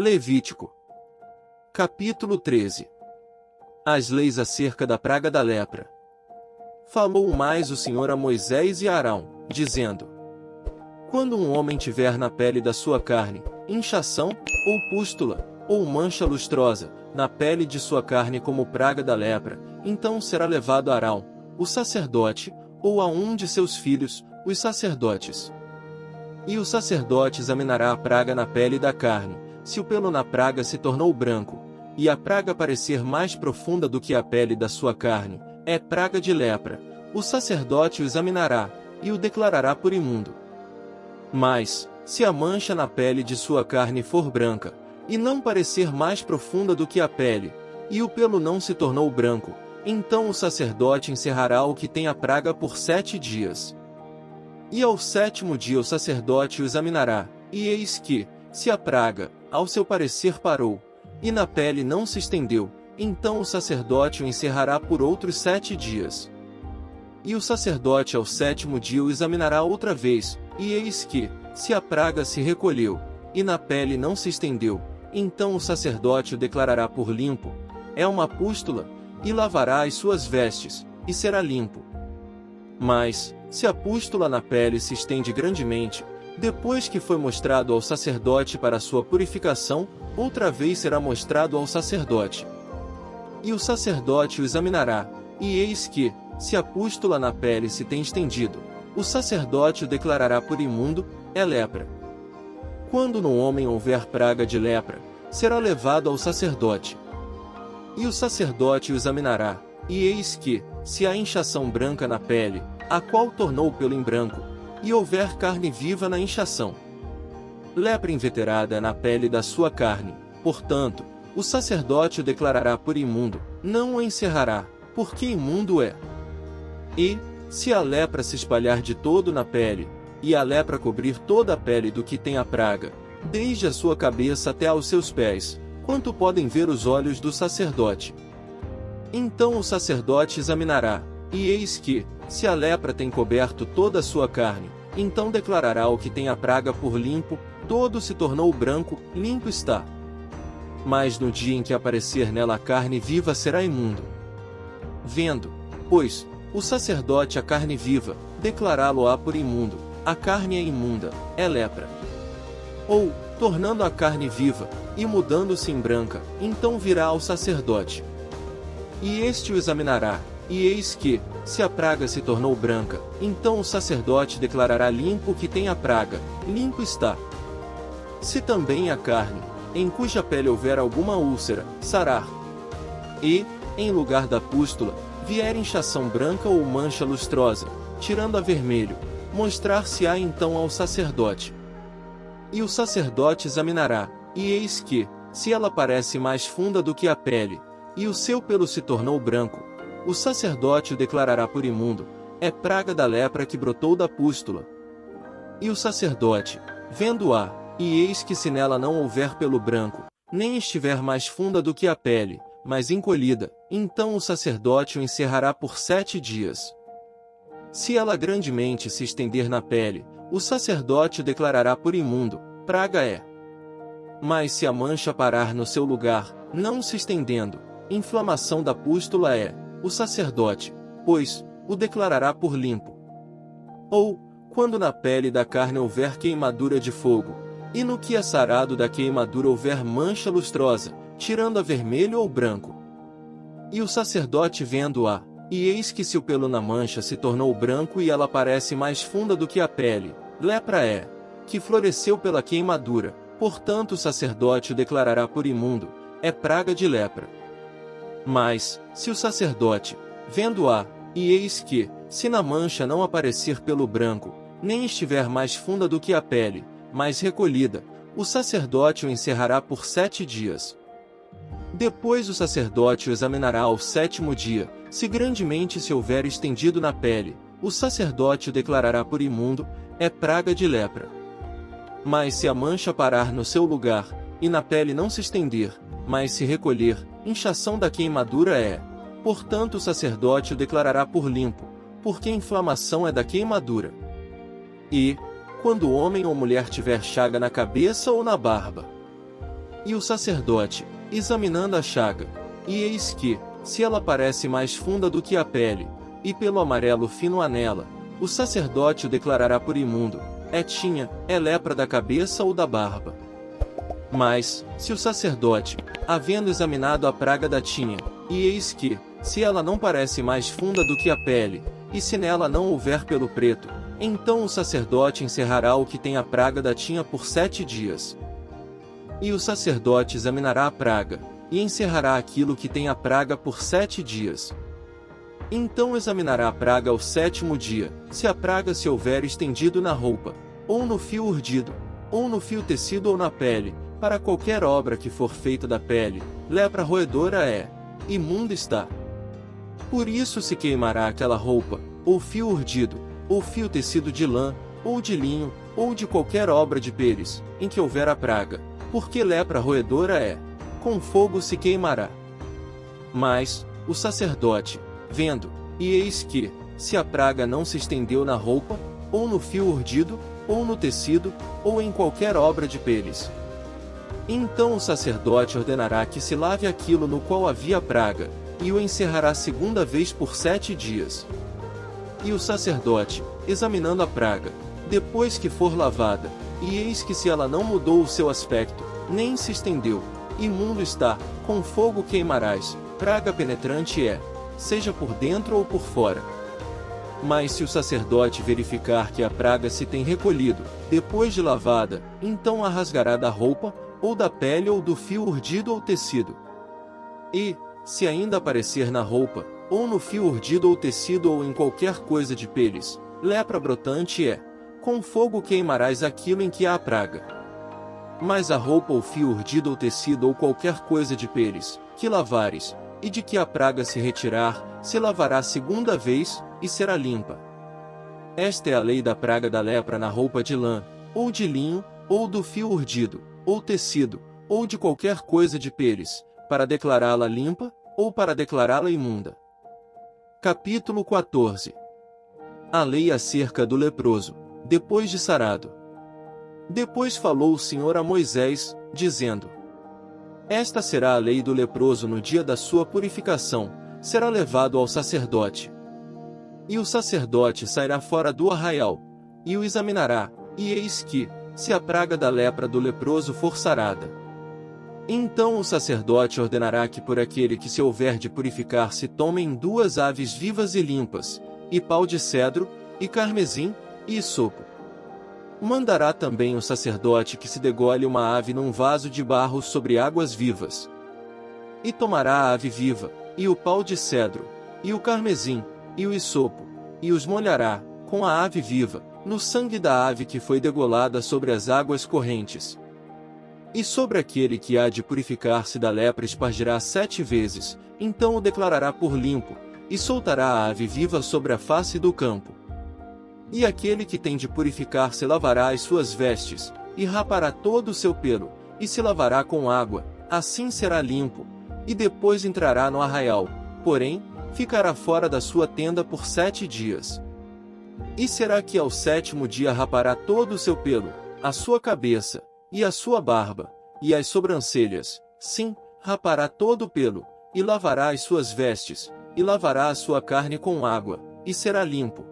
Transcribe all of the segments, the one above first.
Levítico. Capítulo 13. As leis acerca da praga da lepra. Falou mais o Senhor a Moisés e a Arão, dizendo: Quando um homem tiver na pele da sua carne inchação, ou pústula, ou mancha lustrosa, na pele de sua carne como praga da lepra, então será levado a Arão, o sacerdote, ou a um de seus filhos, os sacerdotes. E o sacerdote examinará a praga na pele da carne. Se o pelo na praga se tornou branco, e a praga parecer mais profunda do que a pele da sua carne, é praga de lepra. O sacerdote o examinará, e o declarará por imundo. Mas, se a mancha na pele de sua carne for branca, e não parecer mais profunda do que a pele, e o pelo não se tornou branco, então o sacerdote encerrará o que tem a praga por 7 dias. E ao 7º dia o sacerdote o examinará, e eis que, se a praga, ao seu parecer parou, e na pele não se estendeu, então o sacerdote o encerrará por outros 7 dias. E o sacerdote ao 7º dia o examinará outra vez, e eis que, se a praga se recolheu, e na pele não se estendeu, então o sacerdote o declarará por limpo, é uma pústula, e lavará as suas vestes, e será limpo. Mas, se a pústula na pele se estende grandemente, depois que foi mostrado ao sacerdote para sua purificação, outra vez será mostrado ao sacerdote. E o sacerdote o examinará, e eis que, se a pústula na pele se tem estendido, o sacerdote o declarará por imundo, é lepra. Quando no homem houver praga de lepra, será levado ao sacerdote. E o sacerdote o examinará, e eis que, se há inchação branca na pele, a qual tornou o pelo em branco, e houver carne viva na inchação, lepra inveterada na pele da sua carne, portanto, o sacerdote o declarará por imundo, não o encerrará, porque imundo é. E, se a lepra se espalhar de todo na pele, e a lepra cobrir toda a pele do que tem a praga, desde a sua cabeça até aos seus pés, quanto podem ver os olhos do sacerdote, então o sacerdote examinará, e eis que, se a lepra tem coberto toda a sua carne, então declarará o que tem a praga por limpo, todo se tornou branco, limpo está. Mas no dia em que aparecer nela a carne viva será imundo. Vendo, pois, o sacerdote a carne viva, declará-lo-á por imundo, a carne é imunda, é lepra. Ou, tornando a carne viva, e mudando-se em branca, então virá ao sacerdote. E este o examinará, e eis que, se a praga se tornou branca, então o sacerdote declarará limpo o que tem a praga, limpo está. Se também a carne, em cuja pele houver alguma úlcera, sarar. E, em lugar da pústula, vier inchação branca ou mancha lustrosa, tirando a vermelho, mostrar-se-á então ao sacerdote. E o sacerdote examinará, e eis que, se ela parece mais funda do que a pele, e o seu pelo se tornou branco, o sacerdote o declarará por imundo, é praga da lepra que brotou da pústula. E o sacerdote, vendo-a, e eis que se nela não houver pelo branco, nem estiver mais funda do que a pele, mas encolhida, então o sacerdote o encerrará por 7 dias. Se ela grandemente se estender na pele, o sacerdote o declarará por imundo, praga é. Mas se a mancha parar no seu lugar, não se estendendo, inflamação da pústula é, o sacerdote, pois, o declarará por limpo. Ou, quando na pele da carne houver queimadura de fogo, e no que é sarado da queimadura houver mancha lustrosa, tirando a vermelho ou branco. E o sacerdote vendo-a, e eis que se o pelo na mancha se tornou branco e ela parece mais funda do que a pele, lepra é, que floresceu pela queimadura, portanto o sacerdote o declarará por imundo, é praga de lepra. Mas, se o sacerdote, vendo-a, e eis que, se na mancha não aparecer pelo branco, nem estiver mais funda do que a pele, mas recolhida, o sacerdote o encerrará por 7 dias. Depois o sacerdote o examinará ao 7º dia, se grandemente se houver estendido na pele, o sacerdote o declarará por imundo, é praga de lepra. Mas se a mancha parar no seu lugar, e na pele não se estender, mas se recolher, inchação da queimadura é. Portanto o sacerdote o declarará por limpo, porque a inflamação é da queimadura. E, quando o homem ou mulher tiver chaga na cabeça ou na barba, E o sacerdote, examinando a chaga, e eis que, se ela parece mais funda do que a pele, e pelo amarelo fino há nela, o sacerdote o declarará por imundo, é lepra da cabeça ou da barba. Mas, se o sacerdote, havendo examinado a praga da tinha, e eis que, se ela não parece mais funda do que a pele, e se nela não houver pelo preto, então o sacerdote encerrará o que tem a praga da tinha por 7 dias. E o sacerdote examinará a praga, e encerrará aquilo que tem a praga por 7 dias. Então examinará a praga ao 7º dia, se a praga se houver estendido na roupa, ou no fio urdido, ou no fio tecido ou na pele, para qualquer obra que for feita da pele, lepra roedora é, imunda está. Por isso se queimará aquela roupa, ou fio urdido, ou fio tecido de lã, ou de linho, ou de qualquer obra de peles, em que houver a praga, porque lepra roedora é, com fogo se queimará. Mas, o sacerdote, vendo, e eis que, se a praga não se estendeu na roupa, ou no fio urdido, ou no tecido, ou em qualquer obra de peles, então o sacerdote ordenará que se lave aquilo no qual havia praga, e o encerrará segunda vez por 7 dias. E o sacerdote, examinando a praga, depois que for lavada, e eis que se ela não mudou o seu aspecto, nem se estendeu, imundo está, com fogo queimarás, praga penetrante é, seja por dentro ou por fora. Mas se o sacerdote verificar que a praga se tem recolhido, depois de lavada, então a rasgará da roupa, ou da pele ou do fio urdido ou tecido. E, se ainda aparecer na roupa, ou no fio urdido ou tecido ou em qualquer coisa de peles, lepra brotante é, com fogo queimarás aquilo em que há a praga. Mas a roupa ou fio urdido ou tecido ou qualquer coisa de peles, que lavares, e de que a praga se retirar, se lavará segunda vez, e será limpa. Esta é a lei da praga da lepra na roupa de lã, ou de linho, ou do fio urdido, ou tecido, ou de qualquer coisa de peles, para declará-la limpa, ou para declará-la imunda. Capítulo 14. A lei acerca do leproso, depois de sarado. Depois falou o Senhor a Moisés, dizendo: Esta será a lei do leproso no dia da sua purificação, será levado ao sacerdote. E o sacerdote sairá fora do arraial, e o examinará, e eis que, se a praga da lepra do leproso for sarada, então o sacerdote ordenará que por aquele que se houver de purificar se tomem 2 aves vivas e limpas, e pau de cedro, e carmesim, e hisopo. Mandará também o sacerdote que se degole uma ave num vaso de barro sobre águas vivas. E tomará a ave viva, e o pau de cedro, e o carmesim, e o hisopo, e os molhará, com a ave viva, no sangue da ave que foi degolada sobre as águas correntes. E sobre aquele que há de purificar-se da lepra espargirá 7 vezes, então o declarará por limpo, e soltará a ave viva sobre a face do campo. E aquele que tem de purificar-se lavará as suas vestes, e rapará todo o seu pelo, e se lavará com água, assim será limpo, e depois entrará no arraial, porém, ficará fora da sua tenda por 7 dias. E será que ao 7º dia rapará todo o seu pelo, a sua cabeça, e a sua barba, e as sobrancelhas, sim, rapará todo o pelo, e lavará as suas vestes, e lavará a sua carne com água, e será limpo.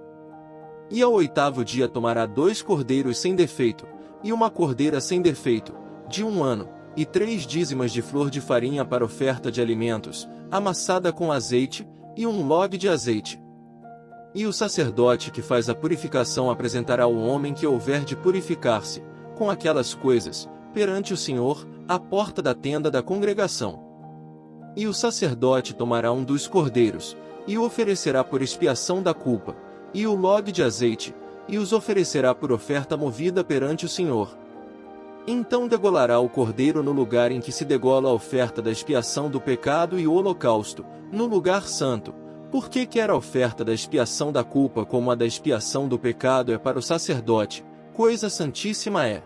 E ao 8º dia tomará 2 cordeiros sem defeito, e uma cordeira sem defeito, de 1 ano, e 3 dízimas de flor de farinha para oferta de alimentos, amassada com azeite, e 1 log de azeite. E o sacerdote que faz a purificação apresentará o homem que houver de purificar-se, com aquelas coisas, perante o Senhor, à porta da tenda da congregação. E o sacerdote tomará um dos cordeiros, e o oferecerá por expiação da culpa, e o log de azeite, e os oferecerá por oferta movida perante o Senhor. Então degolará o cordeiro no lugar em que se degola a oferta da expiação do pecado e o holocausto, no lugar santo, porque quer a oferta da expiação da culpa como a da expiação do pecado é para o sacerdote, coisa santíssima é.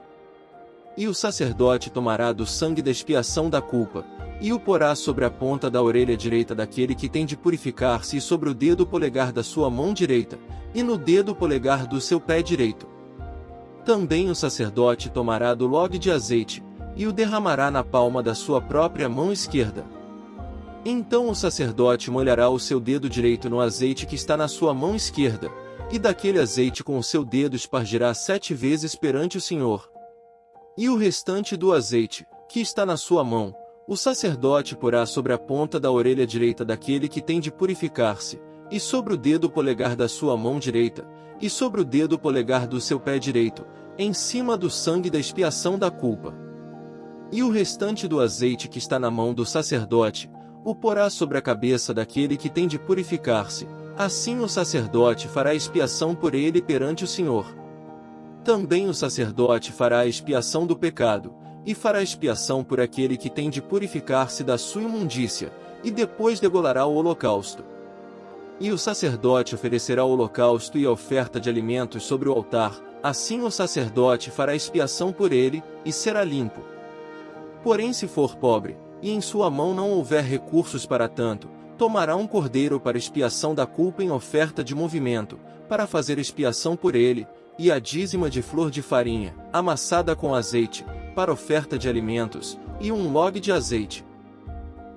E o sacerdote tomará do sangue da expiação da culpa, e o porá sobre a ponta da orelha direita daquele que tem de purificar-se e sobre o dedo polegar da sua mão direita, e no dedo polegar do seu pé direito. Também o sacerdote tomará do log de azeite, e o derramará na palma da sua própria mão esquerda. Então o sacerdote molhará o seu dedo direito no azeite que está na sua mão esquerda, e daquele azeite com o seu dedo espargirá 7 vezes perante o Senhor. E o restante do azeite, que está na sua mão, o sacerdote porá sobre a ponta da orelha direita daquele que tem de purificar-se, e sobre o dedo polegar da sua mão direita, e sobre o dedo polegar do seu pé direito, em cima do sangue da expiação da culpa. E o restante do azeite que está na mão do sacerdote, o porá sobre a cabeça daquele que tem de purificar-se, assim o sacerdote fará expiação por ele perante o Senhor. Também o sacerdote fará a expiação do pecado, e fará expiação por aquele que tem de purificar-se da sua imundícia, e depois degolará o holocausto. E o sacerdote oferecerá o holocausto e a oferta de alimentos sobre o altar, assim o sacerdote fará expiação por ele, e será limpo. Porém se for pobre, e em sua mão não houver recursos para tanto, tomará um cordeiro para expiação da culpa em oferta de movimento, para fazer expiação por ele, e a dízima de flor de farinha, amassada com azeite, para oferta de alimentos, e um log de azeite.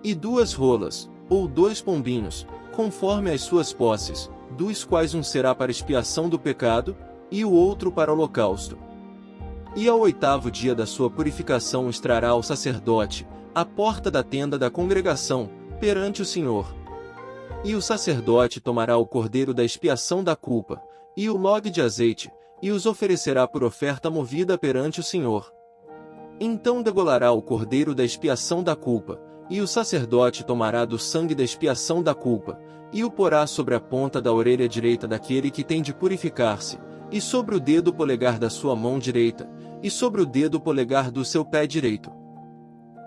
E 2 rolas, ou 2 pombinhos, conforme as suas posses, dos quais um será para expiação do pecado, e o outro para holocausto. E ao 8º dia da sua purificação os trará ao sacerdote, à porta da tenda da congregação, perante o Senhor. E o sacerdote tomará o cordeiro da expiação da culpa, e o log de azeite, e os oferecerá por oferta movida perante o Senhor. Então degolará o cordeiro da expiação da culpa, e o sacerdote tomará do sangue da expiação da culpa, e o porá sobre a ponta da orelha direita daquele que tem de purificar-se, e sobre o dedo polegar da sua mão direita, e sobre o dedo polegar do seu pé direito.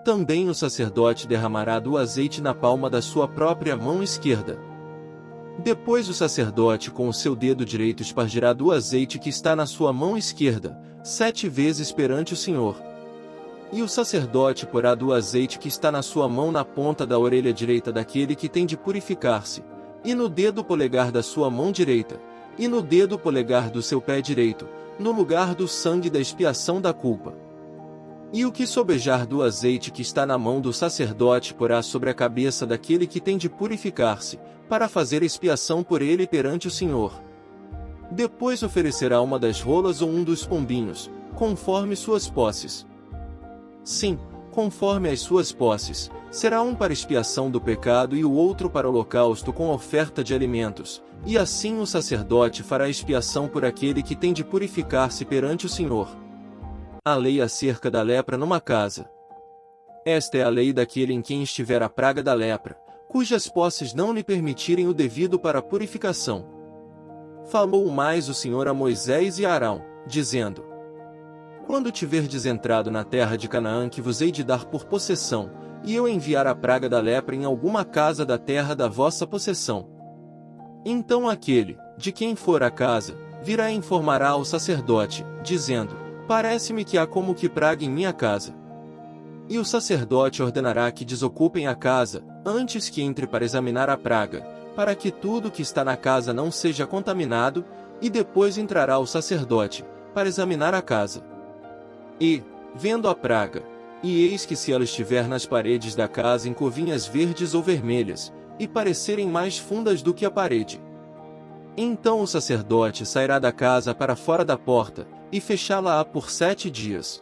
Também o sacerdote derramará do azeite na palma da sua própria mão esquerda. Depois o sacerdote com o seu dedo direito espargirá do azeite que está na sua mão esquerda, 7 vezes perante o Senhor. E o sacerdote porá do azeite que está na sua mão na ponta da orelha direita daquele que tem de purificar-se, e no dedo polegar da sua mão direita, e no dedo polegar do seu pé direito, no lugar do sangue da expiação da culpa. E o que sobejar do azeite que está na mão do sacerdote porá sobre a cabeça daquele que tem de purificar-se, para fazer expiação por ele perante o Senhor. Depois oferecerá uma das rolas ou um dos pombinhos, conforme suas posses. Sim, conforme as suas posses, será um para expiação do pecado e o outro para holocausto com oferta de alimentos, e assim o sacerdote fará expiação por aquele que tem de purificar-se perante o Senhor. A lei acerca da lepra numa casa. Esta é a lei daquele em quem estiver a praga da lepra, cujas posses não lhe permitirem o devido para a purificação. Falou mais o Senhor a Moisés e a Arão, dizendo: Quando tiverdes entrado na terra de Canaã que vos hei de dar por possessão, e eu enviar a praga da lepra em alguma casa da terra da vossa possessão, então aquele, de quem for a casa, virá e informará ao sacerdote, dizendo: Parece-me que há como que praga em minha casa. E o sacerdote ordenará que desocupem a casa, antes que entre para examinar a praga, para que tudo que está na casa não seja contaminado, e depois entrará o sacerdote, para examinar a casa. E, vendo a praga, e eis que se ela estiver nas paredes da casa em covinhas verdes ou vermelhas, e parecerem mais fundas do que a parede, então o sacerdote sairá da casa para fora da porta, e fechá-la-á por 7 dias.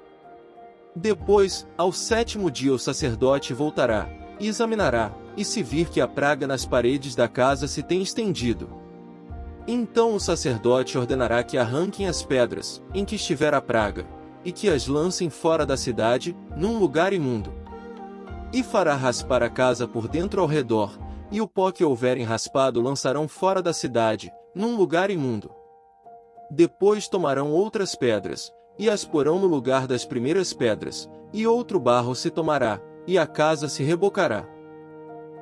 Depois, ao 7º dia o sacerdote voltará, e examinará, e se vir que a praga nas paredes da casa se tem estendido, então o sacerdote ordenará que arranquem as pedras, em que estiver a praga, e que as lancem fora da cidade, num lugar imundo. E fará raspar a casa por dentro ao redor, e o pó que houverem raspado lançarão fora da cidade, num lugar imundo. Depois tomarão outras pedras, e as porão no lugar das primeiras pedras, e outro barro se tomará, e a casa se rebocará.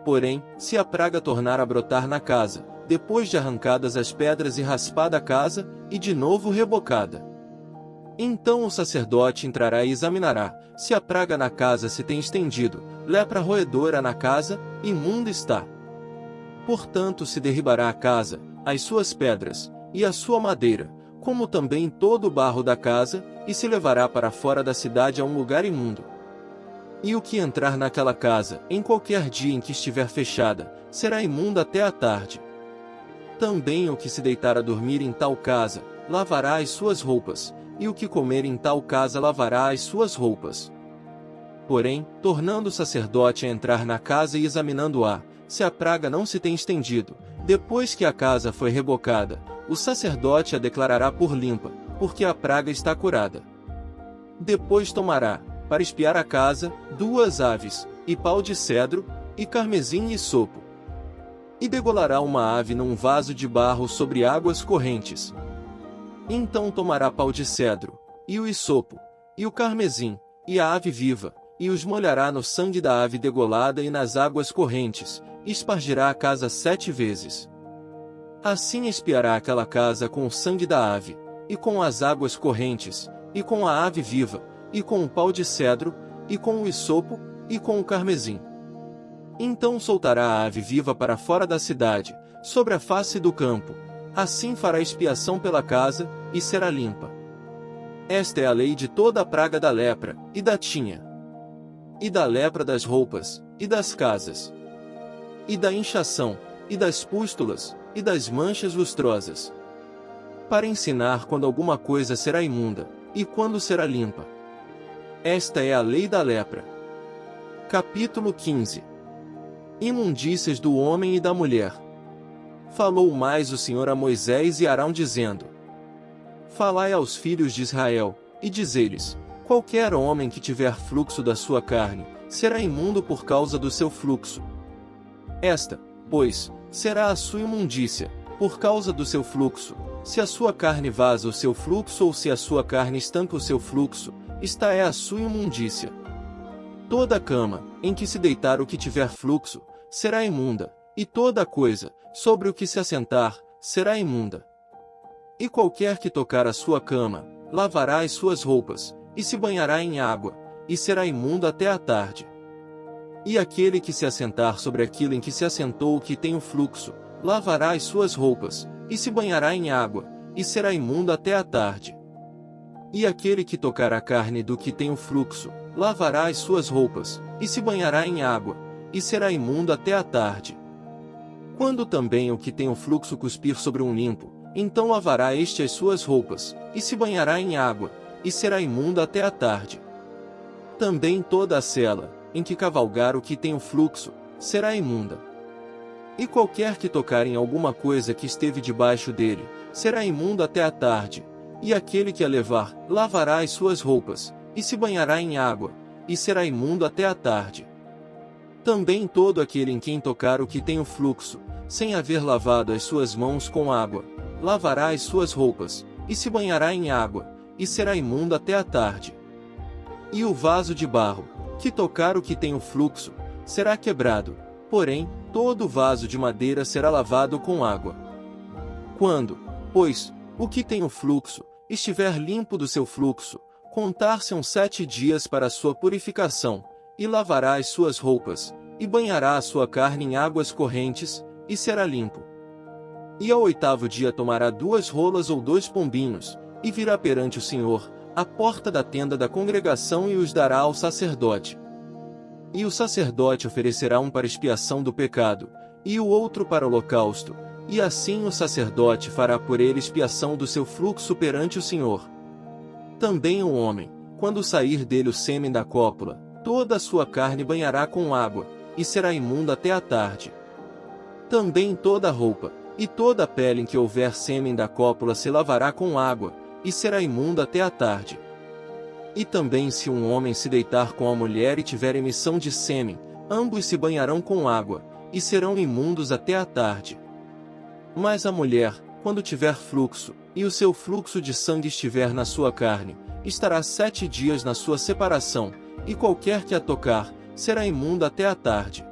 Porém, se a praga tornar a brotar na casa, depois de arrancadas as pedras e raspada a casa, e de novo rebocada, então o sacerdote entrará e examinará, se a praga na casa se tem estendido, lepra roedora na casa, imunda está. Portanto se derribará a casa, as suas pedras, e a sua madeira, como também todo o barro da casa, e se levará para fora da cidade a um lugar imundo. E o que entrar naquela casa, em qualquer dia em que estiver fechada, será imundo até a tarde. Também o que se deitar a dormir em tal casa, lavará as suas roupas, e o que comer em tal casa lavará as suas roupas. Porém, tornando o sacerdote a entrar na casa e examinando-a, se a praga não se tem estendido, depois que a casa foi rebocada, o sacerdote a declarará por limpa, porque a praga está curada. Depois tomará, para espiar a casa, 2 aves, e pau de cedro, e carmesim e sopo. E degolará uma ave num vaso de barro sobre águas correntes. Então tomará pau de cedro, e o hisopo, e o carmesim, e a ave viva, e os molhará no sangue da ave degolada e nas águas correntes, e espargirá a casa 7 vezes. Assim espiará aquela casa com o sangue da ave, e com as águas correntes, e com a ave viva, e com o pau de cedro, e com o hisopo, e com o carmesim. Então soltará a ave viva para fora da cidade, sobre a face do campo. Assim fará expiação pela casa, e será limpa. Esta é a lei de toda a praga da lepra, e da tinha, e da lepra das roupas, e das casas, e da inchação, e das pústulas, e das manchas lustrosas. Para ensinar quando alguma coisa será imunda, e quando será limpa. Esta é a lei da lepra. Capítulo 15. Imundícias do homem e da mulher. Falou mais o Senhor a Moisés e Arão dizendo: Falai aos filhos de Israel, e dizei-lhes: qualquer homem que tiver fluxo da sua carne, será imundo por causa do seu fluxo. Esta, pois, será a sua imundícia, por causa do seu fluxo. Se a sua carne vaza o seu fluxo ou se a sua carne estanca o seu fluxo, esta é a sua imundícia. Toda cama, em que se deitar o que tiver fluxo, será imunda, e toda coisa, sobre o que se assentar, será imunda. E qualquer que tocar a sua cama, lavará as suas roupas, e se banhará em água, e será imundo até a tarde. E aquele que se assentar sobre aquilo em que se assentou o que tem o fluxo, lavará as suas roupas, e se banhará em água, e será imundo até a tarde. E aquele que tocar a carne do que tem o fluxo, lavará as suas roupas, e se banhará em água, e será imundo até a tarde. Quando também o que tem o fluxo cuspir sobre um limpo, então lavará este as suas roupas, e se banhará em água, e será imundo até a tarde. Também toda a sela, em que cavalgar o que tem o fluxo, será imunda. E qualquer que tocar em alguma coisa que esteve debaixo dele, será imundo até a tarde. E aquele que a levar, lavará as suas roupas, e se banhará em água, e será imundo até a tarde. Também todo aquele em quem tocar o que tem o fluxo, sem haver lavado as suas mãos com água, lavará as suas roupas, e se banhará em água, e será imundo até a tarde. E o vaso de barro, que tocar o que tem o fluxo, será quebrado, porém, todo vaso de madeira será lavado com água. Quando, pois, o que tem o fluxo, estiver limpo do seu fluxo, contar-se-ão 7 dias para a sua purificação, e lavará as suas roupas, e banhará a sua carne em águas correntes, e será limpo. E ao 8º dia tomará 2 rolas ou 2 pombinhos, e virá perante o Senhor, à porta da tenda da congregação e os dará ao sacerdote. E o sacerdote oferecerá um para expiação do pecado, e o outro para holocausto, e assim o sacerdote fará por ele expiação do seu fluxo perante o Senhor. Também o homem, quando sair dele o sêmen da cópula, toda a sua carne banhará com água, e será imunda até a tarde. Também toda a roupa, e toda a pele em que houver sêmen da cópula se lavará com água, e será imunda até a tarde. E também se um homem se deitar com a mulher e tiver emissão de sêmen, ambos se banharão com água, e serão imundos até a tarde. Mas a mulher, quando tiver fluxo, e o seu fluxo de sangue estiver na sua carne, estará 7 dias na sua separação, e qualquer que a tocar, será imunda até a tarde.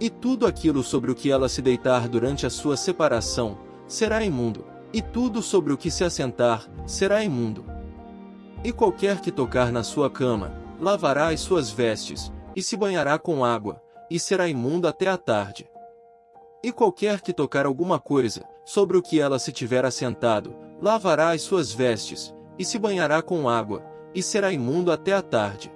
E tudo aquilo sobre o que ela se deitar durante a sua separação, será imundo, e tudo sobre o que se assentar, será imundo. E qualquer que tocar na sua cama, lavará as suas vestes, e se banhará com água, e será imundo até a tarde. E qualquer que tocar alguma coisa, sobre o que ela se tiver assentado, lavará as suas vestes, e se banhará com água, e será imundo até a tarde.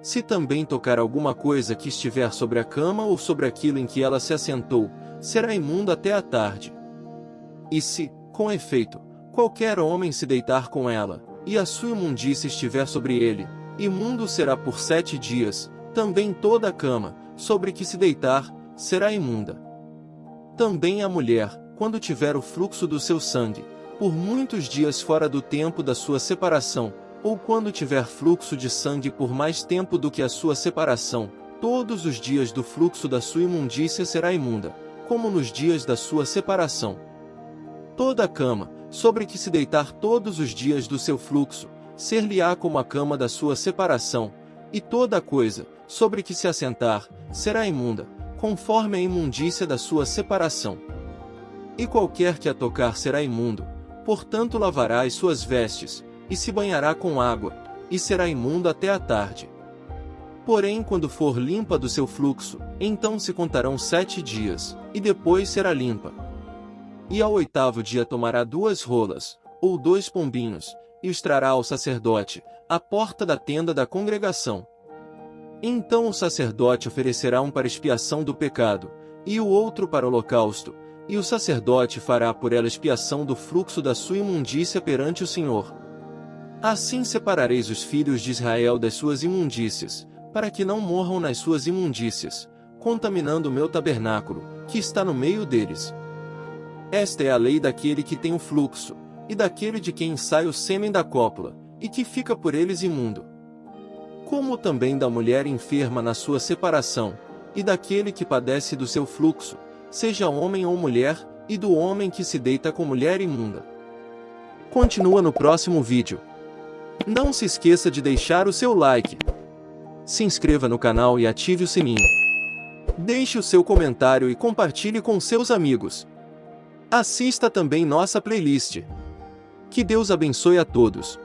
Se também tocar alguma coisa que estiver sobre a cama ou sobre aquilo em que ela se assentou, será imundo até a tarde. E se, com efeito, qualquer homem se deitar com ela, e a sua imundícia estiver sobre ele, imundo será por 7 dias, também toda a cama, sobre que se deitar, será imunda. Também a mulher, quando tiver o fluxo do seu sangue, por muitos dias fora do tempo da sua separação, ou quando tiver fluxo de sangue por mais tempo do que a sua separação, todos os dias do fluxo da sua imundícia será imunda, como nos dias da sua separação. Toda a cama, sobre que se deitar todos os dias do seu fluxo, ser-lhe-á como a cama da sua separação, e toda a coisa, sobre que se assentar, será imunda, conforme a imundícia da sua separação. E qualquer que a tocar será imundo, portanto lavará as suas vestes, e se banhará com água, e será imundo até a tarde. Porém, quando for limpa do seu fluxo, então se contarão 7 dias, e depois será limpa. E ao 8º dia tomará 2 rolas, ou 2 pombinhos, e os trará ao sacerdote, à porta da tenda da congregação. Então o sacerdote oferecerá um para expiação do pecado, e o outro para holocausto, e o sacerdote fará por ela expiação do fluxo da sua imundícia perante o Senhor. Assim separareis os filhos de Israel das suas imundícias, para que não morram nas suas imundícias, contaminando o meu tabernáculo, que está no meio deles. Esta é a lei daquele que tem o fluxo, e daquele de quem sai o sêmen da cópula, e que fica por eles imundo. Como também da mulher enferma na sua separação, e daquele que padece do seu fluxo, seja homem ou mulher, e do homem que se deita com mulher imunda. Continua no próximo vídeo. Não se esqueça de deixar o seu like. Se inscreva no canal e ative o sininho. Deixe o seu comentário e compartilhe com seus amigos. Assista também nossa playlist. Que Deus abençoe a todos.